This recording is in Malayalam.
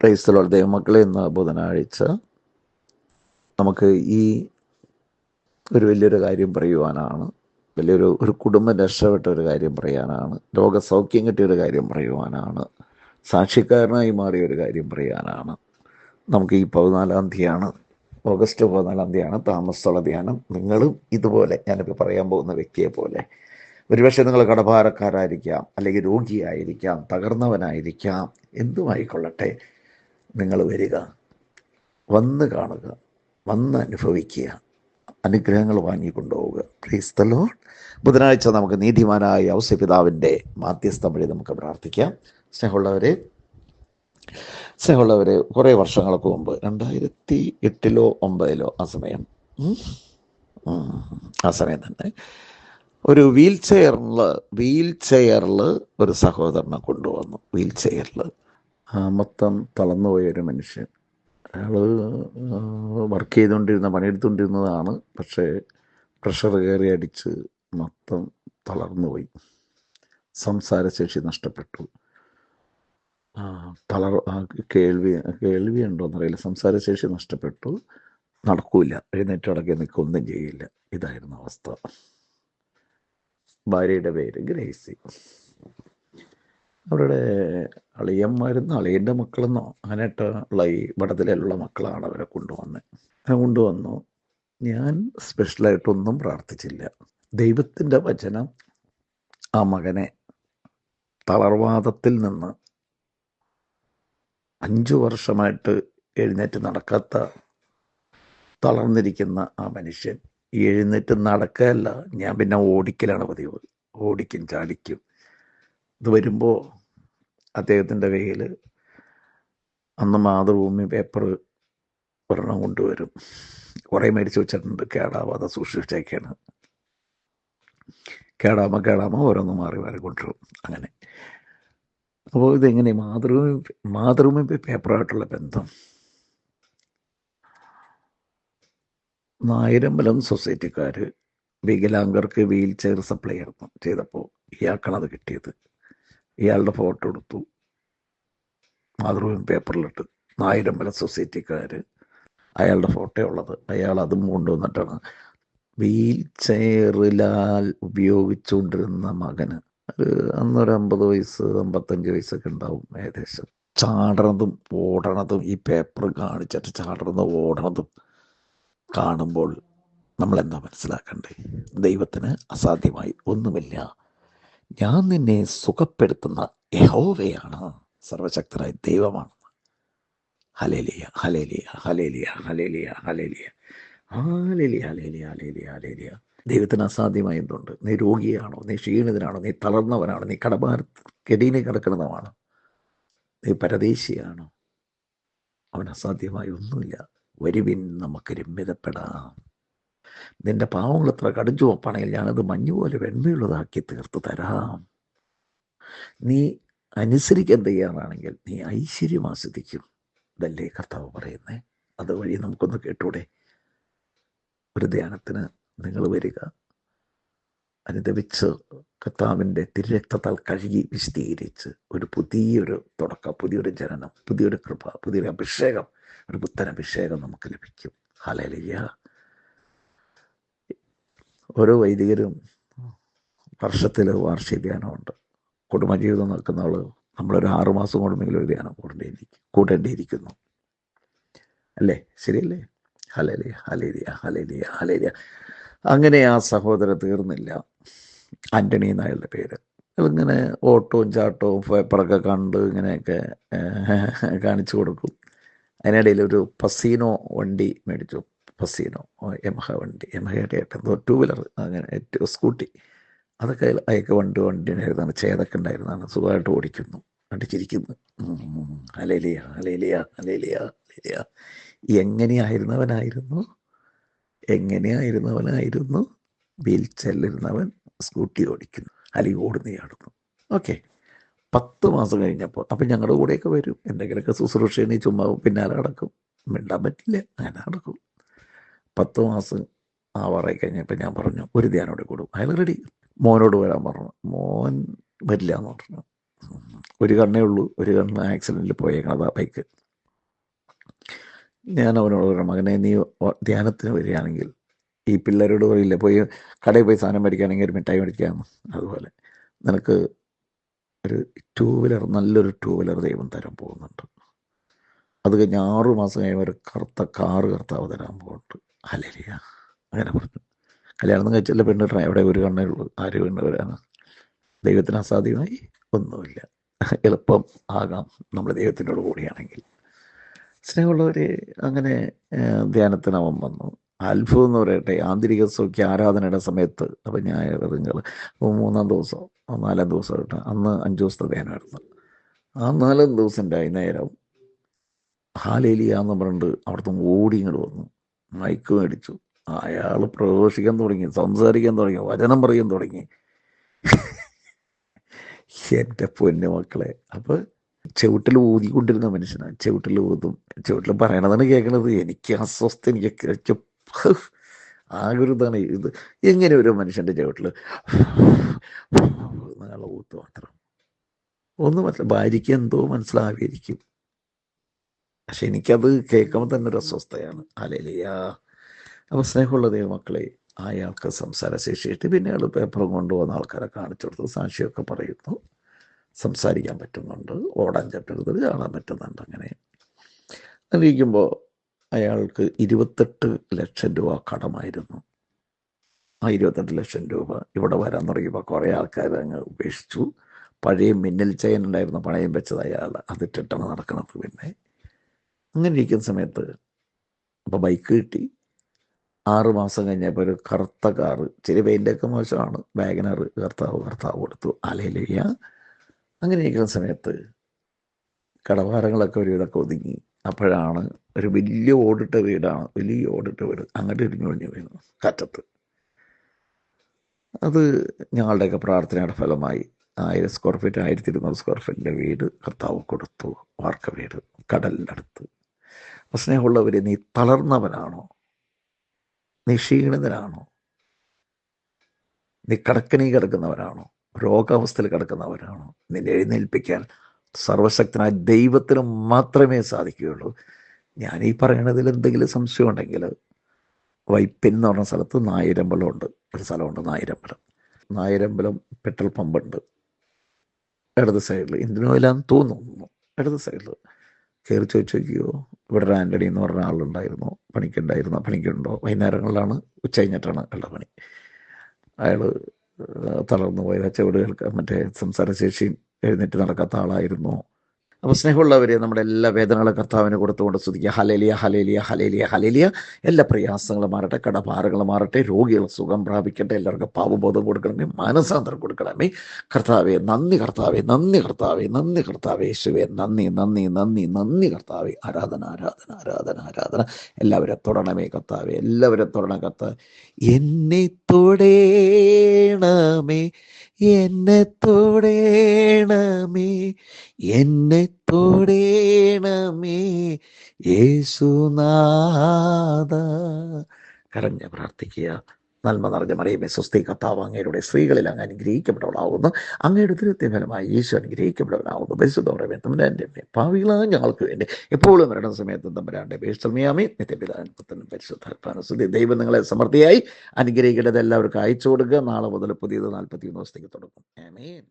Praise the Lord. ദൈവമക്കളെ, ഇന്ന് ബുധനാഴ്ച നമുക്ക് ഈ വലിയൊരു കാര്യം പറയുവാനാണ്. ഒരു കുടുംബം രക്ഷപ്പെട്ട ഒരു കാര്യം പറയാനാണ്. രോഗസൗഖ്യം കിട്ടിയ ഒരു കാര്യം പറയുവാനാണ്. സാക്ഷിക്കാരനായി മാറിയ ഒരു കാര്യം പറയാനാണ്. നമുക്ക് ഈ 14-ാം തീയതിയാണ്, ഓഗസ്റ്റ് 14-ാം തീയതിയാണ് താമസസ്ഥല ധ്യാനം. നിങ്ങളും ഇതുപോലെ, ഞാനിപ്പോൾ പറയാൻ പോകുന്ന വ്യക്തിയെ പോലെ, ഒരുപക്ഷെ നിങ്ങൾ കടഭാരക്കാരായിരിക്കാം, അല്ലെങ്കിൽ രോഗിയായിരിക്കാം, തകർന്നവനായിരിക്കാം, എന്തുമായിക്കൊള്ളട്ടെ, നിങ്ങൾ വരിക, വന്ന് കാണുക, വന്ന് അനുഭവിക്കുക, അനുഗ്രഹങ്ങൾ വാങ്ങിക്കൊണ്ടുപോവുക. Praise the Lord. ബുധനാഴ്ച നമുക്ക് നീതിമാനായ ഔസേപിതാവിൻ്റെ മാധ്യസ്ഥം വഴി നമുക്ക് പ്രാർത്ഥിക്കാം. സ്നേഹമുള്ളവരെ, കുറേ വർഷങ്ങൾക്ക് മുമ്പ് 2008-ലോ 2009-ലോ ആ സമയം തന്നെ ഒരു വീൽ ചെയറിൽ ഒരു സഹോദരനെ കൊണ്ടുവന്നു. വീൽ ചെയറിൽ മൊത്തം തളർന്നുപോയൊരു മനുഷ്യൻ. അയാൾ വർക്ക് ചെയ്തുകൊണ്ടിരുന്ന, പണിയെടുത്തുകൊണ്ടിരുന്നതാണ്. പക്ഷേ പ്രഷർ കയറി അടിച്ച് മൊത്തം തളർന്നുപോയി. സംസാരശേഷി നഷ്ടപ്പെട്ടു. കേൾവി ഉണ്ടോയെന്നറിയില്ല. സംസാരശേഷി നഷ്ടപ്പെട്ടു. നടക്കൂല, എഴുന്നേറ്റ് അടക്കി നിൽക്കൊന്നും ചെയ്യില്ല. ഇതായിരുന്നു അവസ്ഥ. ഭാര്യയുടെ പേര് ഗ്രേസി. അവരുടെ അളിയൻ്റെ മക്കളെന്നോ അങ്ങനെയുള്ള ഈ വടതിലുള്ള മക്കളാണ് അവരെ കൊണ്ടുവന്നു. ഞാൻ സ്പെഷ്യലായിട്ടൊന്നും പ്രാർത്ഥിച്ചില്ല. ദൈവത്തിൻ്റെ വചനം ആ മകനെ തളർവാദത്തിൽ നിന്ന് 5 വർഷമായിട്ട് എഴുന്നേറ്റ് നടക്കാത്ത, തളർന്നിരിക്കുന്ന ആ മനുഷ്യൻ എഴുന്നേറ്റ് നടക്കുകയല്ല, ഞാൻ പിന്നെ ഓടിക്കലാണ് പതിവ്. ഓടിക്കും, ചാടിക്കും. ഇത് വരുമ്പോൾ അദ്ദേഹത്തിൻ്റെ കയ്യിൽ അന്ന് മാതൃഭൂമി പേപ്പർ ഒരെണ്ണം കൊണ്ടുവരും. കുറേ മേടിച്ച് വെച്ചിട്ടുണ്ട്, കേടാവാതെ സൂക്ഷിച്ചേക്കാണ്. കേടാകുമ്പോൾ ഓരോന്ന് മാറി കൊണ്ടുവരും. അങ്ങനെ. അപ്പോൾ ഇതെങ്ങനെ മാതൃഭൂമി പേപ്പറായിട്ടുള്ള ബന്ധം? നായരമ്പലം സൊസൈറ്റിക്കാർ വികലാംഗർക്ക് വീൽ ചെയർ സപ്ലൈ ചെയ്തപ്പോൾ ഇയാൾക്കാണത് കിട്ടിയത്. ഇയാളുടെ ഫോട്ടോ എടുത്തു, മാതൃഭൂമി പേപ്പറിലിട്ട്. നായരമ്പലം സൊസൈറ്റിക്കാർ, അയാളുടെ ഫോട്ടോ ഉള്ളത്. അയാൾ അതും കൊണ്ടുവന്നിട്ടാണ് വീൽ ചെയറിലാൽ ഉപയോഗിച്ചുകൊണ്ടിരുന്ന മകന് അന്നൊരു 50 വയസ്സ് 55 വയസ്സൊക്കെ ഉണ്ടാവും ഏകദേശം. ചാടണതും ഓടണതും, ഈ പേപ്പർ കാണിച്ചിട്ട് ചാടണതും ഓടണതും കാണുമ്പോൾ നമ്മളെന്താ മനസ്സിലാക്കണ്ടേ? ദൈവത്തിന് അസാധ്യമായി ഒന്നുമില്ല. ഞാൻ നിന്നെ സുഖപ്പെടുത്തുന്ന യഹോവയാണ്, സർവശക്തനായ ദൈവമാണ്. ഹല്ലേലൂയ, ഹല്ലേലൂയ, ഹല്ലേലൂയ, ഹല്ലേലൂയ, ഹല്ലേലൂയ, ഹല്ലേലൂയ, ഹല്ലേലൂയ, ഹല്ലേലൂയ, ഹല്ലേലൂയ. ദൈവത്തിന് അസാധ്യമായി എന്തുണ്ട്? നീ രോഗിയാണോ? നീ ക്ഷീണിതനാണോ? നീ തളർന്നവനാണോ? നീ കടഭാരക്കെടീനെ കിടക്കുന്നതാണോ? നീ പരദേശിയാണോ? അവൻ അസാധ്യമായി ഒന്നുമില്ല. വരുവിൻ, നമുക്ക് രമ്യതപ്പെടാം. നിന്റെ പാവങ്ങൾ എത്ര കടുഞ്ചുവപ്പാണെങ്കിൽ ഞാനത് മഞ്ഞുപോലെ വെണ്മയുള്ളതാക്കി തീർത്ത് തരാം. നീ അനുസരിക്കാൻ തയ്യാറാണെങ്കിൽ നീ ഐശ്വര്യം ആസ്വദിക്കും. ഇതല്ലേ കർത്താവ് പറയുന്നേ? അതുവഴി നമുക്കൊന്ന് കേട്ടൂടെ? ഒരു ധ്യാനത്തിന് നിങ്ങൾ വരിക, അനുദപിച്ച് കർത്താവിൻ്റെ തിരുരക്തത്താൽ കഴുകി വിശദീകരിച്ച് ഒരു പുതിയൊരു തുടക്കം, പുതിയൊരു ജനനം, പുതിയൊരു കൃപ, പുതിയൊരു അഭിഷേകം, ഒരു പുത്തൻ അഭിഷേകം നമുക്ക് ലഭിക്കും. ഹല്ലേലൂയ. ഓരോ വൈദികരും വർഷത്തിൽ വാർഷിക ധ്യാനമുണ്ട്. കുടുംബജീവിതം നോക്കുന്നവൾ നമ്മളൊരു 6 മാസം കൂടുമെങ്കിലും ഒരു ധ്യാനം കൂടേണ്ടിയിരിക്കുന്നു. അല്ലേ? ശരിയല്ലേ? ഹല്ലേലൂയ, ഹല്ലേലൂയ, ഹല്ലേലൂയ, ഹല്ലേലൂയ. അങ്ങനെ ആ സഹോദരൻ തീർന്നില്ല. ആൻ്റണി എന്നയാളുടെ പേര്. ഇങ്ങനെ ഓട്ടവും ചാട്ടവും പേപ്പറൊക്കെ കണ്ട് ഇങ്ങനെയൊക്കെ കാണിച്ചു കൊടുക്കും. അതിനിടയിൽ ഒരു പസീനോ വണ്ടി മേടിച്ചു. പസീനോ യമഹയുടെ എന്തോ 2 വീലർ, അങ്ങനെ സ്കൂട്ടി, അതൊക്കെ അയക്കെ വണ്ടിയായിരുന്നാണ്. ചേതൊക്കെ ഉണ്ടായിരുന്നാണ്. സുഖമായിട്ട് ഓടിക്കുന്നു, അടിച്ചിരിക്കുന്നു. ഹല്ലേലൂയ, ഹല്ലേലൂയ, ഹല്ലേലൂയ, ഹല്ലേലൂയ. എങ്ങനെയായിരുന്നവനായിരുന്നു വീൽ ചെയറിലിരുന്നവൻ സ്കൂട്ടി ഓടിക്കുന്നു, അല്ലെങ്കിൽ ഓടുന്നയാടുന്നു. ഓക്കെ. 10 മാസം കഴിഞ്ഞപ്പോൾ അപ്പം ഞങ്ങളുടെ കൂടെയൊക്കെ വരും, എന്തെങ്കിലുമൊക്കെ ശുശ്രൂഷേനെ ചുമ്മാ പിന്നാലെ നടക്കും. മിണ്ടാൻ പറ്റില്ല, അങ്ങനെ നടക്കും. 10 മാസം ആവാറായി കഴിഞ്ഞപ്പോൾ ഞാൻ പറഞ്ഞു, ഒരു ധ്യാനോടെ കൂടും. അയാൾ റെഡി. മോനോട് വരാൻ പറഞ്ഞു. മോൻ വരില്ല എന്ന് പറഞ്ഞു. ഒരു കണ്ണേ ഉള്ളൂ, ഒരു കണ്ണ് ആക്സിഡൻറ്റിൽ പോയേക്കണത് ആ ബൈക്ക്. ഞാൻ അവനോട് പറഞ്ഞു, മകനെ നീ ധ്യാനത്തിന് വരികയാണെങ്കിൽ ഈ പിള്ളേരോട് പറയില്ലേ, പോയി കടയിൽ പോയി സാധനം മേടിക്കുകയാണെങ്കിൽ ഒരു മിഠായി മേടിക്കാമെന്ന്, അതുപോലെ നിനക്ക് ഒരു നല്ലൊരു ടൂ വീലർ ദൈവം തരാൻ പോകുന്നുണ്ട്. അത് കഴിഞ്ഞ് 6 മാസം കഴിയുമ്പോൾ ഒരു കറുത്ത കാറ് കർത്താവ് തരാൻ പോകുന്നുണ്ട്. ഹല്ലേലൂയ. അങ്ങനെ പറഞ്ഞു. കല്യാണം കഴിച്ചല്ല പെണ്ണിട്ടണം, എവിടെ ഒരു കണ്ണേ ഉള്ളൂ, ആര് പെണ്ണുവരാണ്? ദൈവത്തിന് അസാധ്യമായി ഒന്നുമില്ല. എളുപ്പം ആകാം നമ്മൾ ദൈവത്തിനോട് കൂടിയാണെങ്കിൽ. സ്നേഹമുള്ളവരെ, അങ്ങനെ ധ്യാനത്തിന് അവൻ വന്നു. അത്ഭുതം എന്ന് പറയട്ടെ, ആന്തരിക സൗഖ്യ ആരാധനയുടെ സമയത്ത്, അപ്പം ഞായറുകൾ 3-ാം ദിവസം 4-ാം ദിവസമായിട്ട്, അന്ന് 5 ദിവസത്തെ ധ്യാനമായിരുന്നു. ആ 4-ാം ദിവസം വൈകുന്നേരം ഹല്ലേലൂയ എന്ന് പറഞ്ഞിട്ട് അവിടുന്ന് ഓടി ഇങ്ങോട്ട് വന്നു, മൈക്ക് മേടിച്ചു. അയാൾ പ്രഘോഷിക്കാൻ തുടങ്ങി, സംസാരിക്കാൻ തുടങ്ങി, വചനം പറയാൻ തുടങ്ങി. എൻ്റെ പൊന്നു മക്കളെ, അപ്പോൾ ചവിട്ടിൽ ഊതിക്കൊണ്ടിരുന്ന മനുഷ്യനാണ്. ചവിട്ടിൽ ഊതും, ചവിട്ടിൽ പറയണതാണ് കേൾക്കണത്. എനിക്ക് അസ്വസ്ഥ, എനിക്ക് ആകെ ഒരു ഇതാണ് ഇത്. എങ്ങനെ ഒരു മനുഷ്യൻ്റെ ചവിട്ടിൽ നാളെ ഊത്ത് മാത്രം ഒന്നും ഭാര്യയ്ക്ക് എന്തോ മനസ്സിലാവിയിരിക്കും, പക്ഷെ എനിക്കത് കേൾക്കുമ്പോൾ തന്നെ ഒരു അസ്വസ്ഥയാണ്. ഹല്ലേലൂയ. അപ്പോൾ സ്നേഹമുള്ള ദൈവമക്കളെ, അയാൾക്ക് സംസാരശേഷിയിട്ട് പിന്നെ അയാൾ പേപ്പറും കൊണ്ടുവന്ന ആൾക്കാരെ കാണിച്ചു കൊടുത്തു, സാക്ഷിയൊക്കെ പറയുന്നു, സംസാരിക്കാൻ പറ്റുന്നുണ്ട്, ഓടാൻ ചട്ടരുത്, ചാടാൻ പറ്റുന്നുണ്ട്. അങ്ങനെ ഇരിക്കുമ്പോൾ അയാൾക്ക് 28 ലക്ഷം രൂപ കടമായിരുന്നു. ആ 28 ലക്ഷം രൂപ ഇവിടെ വരാൻ തുടങ്ങിയപ്പോൾ കുറേ ആൾക്കാർ അങ്ങ് ഉപേക്ഷിച്ചു. പഴയ മിന്നൽ ചെയിൻ ഉണ്ടായിരുന്നു, പണയം വെച്ചത് അയാൾ, അതിട്ടിട്ടാണ് നടക്കുന്നത്. പിന്നെ അങ്ങനെ ഇരിക്കുന്ന സമയത്ത് അപ്പോൾ ബൈക്ക് കിട്ടി. 6 മാസം കഴിഞ്ഞപ്പോൾ ഒരു കറുത്ത കാറ്, ചെറിയ പെയിൻ്റൊക്കെ മോശമാണ്, വാഗനർ കർത്താവ് കൊടുത്തു. ഹല്ലേലൂയ. അങ്ങനെ ഇരിക്കുന്ന സമയത്ത് കടഭാരങ്ങളൊക്കെ ഒരു ഇതൊക്കെ ഒതുങ്ങി. അപ്പോഴാണ് ഒരു വലിയ ഓടിട്ട വീടാണ്, വലിയ ഓടിട്ട വീട് അങ്ങോട്ട് ഇടിഞ്ഞൊഴിഞ്ഞ് വീണു കാറ്റത്ത്. അത് ഞങ്ങളുടെയൊക്കെ പ്രാർത്ഥനയുടെ ഫലമായി 1000 സ്ക്വയർ ഫീറ്റ് 1200 സ്ക്വയർ ഫീറ്റിൻ്റെ വീട് കർത്താവ് കൊടുത്തു, വാർക്ക വീട്, കടലിൻ്റെ അടുത്ത്. സ്നേഹമുള്ളവരെ, നീ തളർന്നവനാണോ? നീ ക്ഷീണിതനാണോ? നീ കടക്കണി കിടക്കുന്നവരാണോ? രോഗാവസ്ഥയിൽ കിടക്കുന്നവരാണോ? നിന്നെ എഴുന്നേൽപ്പിക്കാൻ സർവശക്തനായ ദൈവത്തിന് മാത്രമേ സാധിക്കുകയുള്ളൂ. ഞാൻ ഈ പറയണതിൽ എന്തെങ്കിലും സംശയം ഉണ്ടെങ്കിൽ, വൈപ്പിൻ എന്ന് പറഞ്ഞ സ്ഥലത്ത് നായരമ്പലം ഉണ്ട്, ഒരു സ്ഥലമുണ്ട് നായരമ്പലം. നായരമ്പലം പെട്രോൾ പമ്പുണ്ട് ഇടത് സൈഡിൽ, ഇന്ത്യൻ ഓയിലാന്ന് തോന്നുന്നു, ഇടത് സൈഡിൽ കയറി ചോദിച്ചു നോക്കിയോ. ഇവിടെ ഒരു ആൻ്റണി എന്ന് പറഞ്ഞ ആളുണ്ടായിരുന്നു, പണിക്കുണ്ടോ? വൈകുന്നേരങ്ങളിലാണ്, ഉച്ച കഴിഞ്ഞിട്ടാണ് ഉള്ള പണി. അയാൾ തളർന്നു പോയത്, ചുവടുകൾക്ക് മറ്റേ സംസാരശേഷിയും എഴുന്നേറ്റ് നടക്കാത്ത ആളായിരുന്നു. അപ്പോൾ സ്നേഹമുള്ളവരെ, നമ്മുടെ എല്ലാ വേദനകളും കർത്താവിന് കൊടുത്തുകൊണ്ട് സ്തുതിക്കുക. ഹല്ലേലൂയ, ഹല്ലേലൂയ, ഹല്ലേലൂയ, ഹല്ലേലൂയ. എല്ലാ പ്രയാസങ്ങളും മാറട്ടെ, കടഭാരങ്ങൾ മാറട്ടെ, രോഗികൾ സുഖം പ്രാപിക്കട്ടെ, എല്ലാവർക്കും പാപബോധം കൊടുക്കണമേ, മാനസാന്തരം കൊടുക്കണമേ. കർത്താവേ നന്ദി, കർത്താവേ നന്ദി, കർത്താവേ നന്ദി, കർത്താവേ യേശുവേ നന്ദി, നന്ദി, നന്ദി, നന്ദി കർത്താവേ. ആരാധന, ആരാധന, ആരാധന, ആരാധന. എല്ലാവരും തൊടണമേ കർത്താവേ, എല്ലാവരും തൊടണം കർത്താവേ. എന്നെ തൊടേണമേ, എന്നെ തൊടേണമേ, എന്നെ തൊടേണമേ യേശുനാഥ. കരഞ്ഞ് പ്രാർത്ഥിക്കുക. നന്മ നിറഞ്ഞ മറിയമേ സ്വസ്തി, കർത്താവ് അങ്ങയുടെ സ്ത്രീകളിൽ അങ്ങ് അനുഗ്രഹിക്കപ്പെട്ടവളാവുന്നു, അങ്ങയുടെ ദുരിതഫലമായി യേശു അനുഗ്രഹിക്കപ്പെട്ടവനാവുന്നു. പരിശുദ്ധമേ തമ്പുരാന്റെ പാവികളായ ഞങ്ങൾക്ക് വേണ്ടി എപ്പോഴും മരണ സമയത്തും തമ്പുരാന്റെ പേശ്രമിയാമേ നിത്യപിതാനും പരിശുദ്ധാത്മാവിനും സ്തുതി. ദൈവം നിങ്ങളെ സമൃദ്ധിയായി അനുഗ്രഹിക്കേണ്ടത് എല്ലാവർക്കും അയച്ചു കൊടുക്കുക. നാളെ മുതൽ പുതിയത് 41 ദിവസത്തേക്ക് തുടങ്ങും. ആമേൻ.